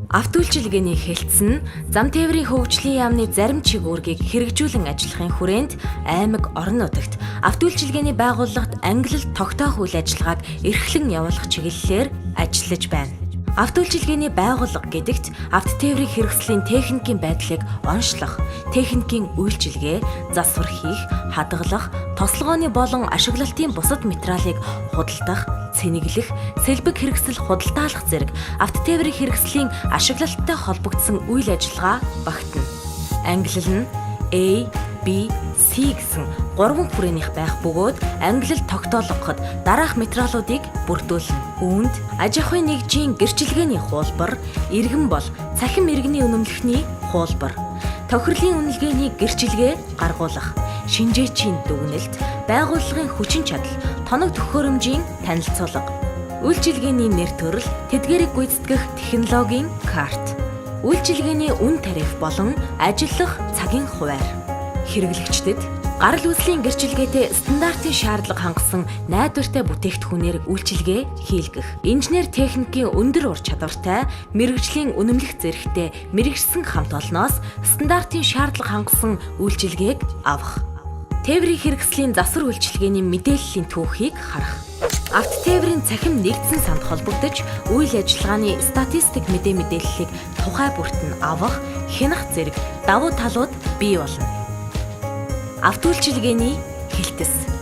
Авто үйлчилгээний хэлтсэн зам тээврийн хөгжлийн яамны зарим чигүүргийг хэрэгжүүлэн ажиллахын хүрээнд аймаг орон нутагт авто үйлчилгээний байгууллагт ангилалт тогтоох үйл ажиллагааг эрхлэн явуулах чиглэлээр ажиллаж байна. Авто үйлчилгээний байгууллага гэдэгт авто тээврийн хэрэгслийн техникийн байдлыг онцлох, техникийн үйлчилгээ, засвар хийх, хадгалах, тослогооны болон ашиглалтын бусад материалыг худалдах, цэнэглэх, сэлбэг хэрэгсэл худалдаалах зэрэг авто тээврийн хэрэгслийн ашиглалттай холбогдсон үйл ажиллагаа багтана. Ангилал нь A, B, C гэсэн 3 хүрээнийх байх бөгөөд ангилал тогтоолгоход дараах материалуудыг бүрдүүлнэ. Үүнд аж ахуйн нэгжийн гэрчилгээний хуулбар, иргэн бол цахим иргэний үнэмлэхний хуулбар, тохирлын үнэлгээний гэрчилгээ гаргуулах, шинжээчийн дүгнэлт, байгууллагын хүчин чадал, тоног төхөөрөмжийн танилцуулга, үйлчилгээний нэр төрөл, тэдгээрийг гүйцэтгэх технологийн карт, үйлчилгээний үн тариф болон ажиллах цагийн хуваар, хэрэглэгчдэд гарал үүслийн гэрчилгээтэй стандартын шаардлага хангасан найдвартай бүтээгдэхүүнээр үйлчилгээ хийлгэх, инженер техникийн өндөр ур чадвартай, мэргэжлийн үнэмлэх зэрэгтэй мэргэжсэн хамт олноос стандартын шаардлага хангасан үйлчилгээг авах. Тээврийн хэрэгслийн засвар үйлчилгээний мэдээллийн түүхийг харах. Авто тээврийн цахим нэгдсэн санд холбогдож үйл ажиллагааны статистик мэдээллийг тухай бүрт нь авах, хянах зэрэг давуу талууд бий болно. Авто үйлчилгээний хэлтэс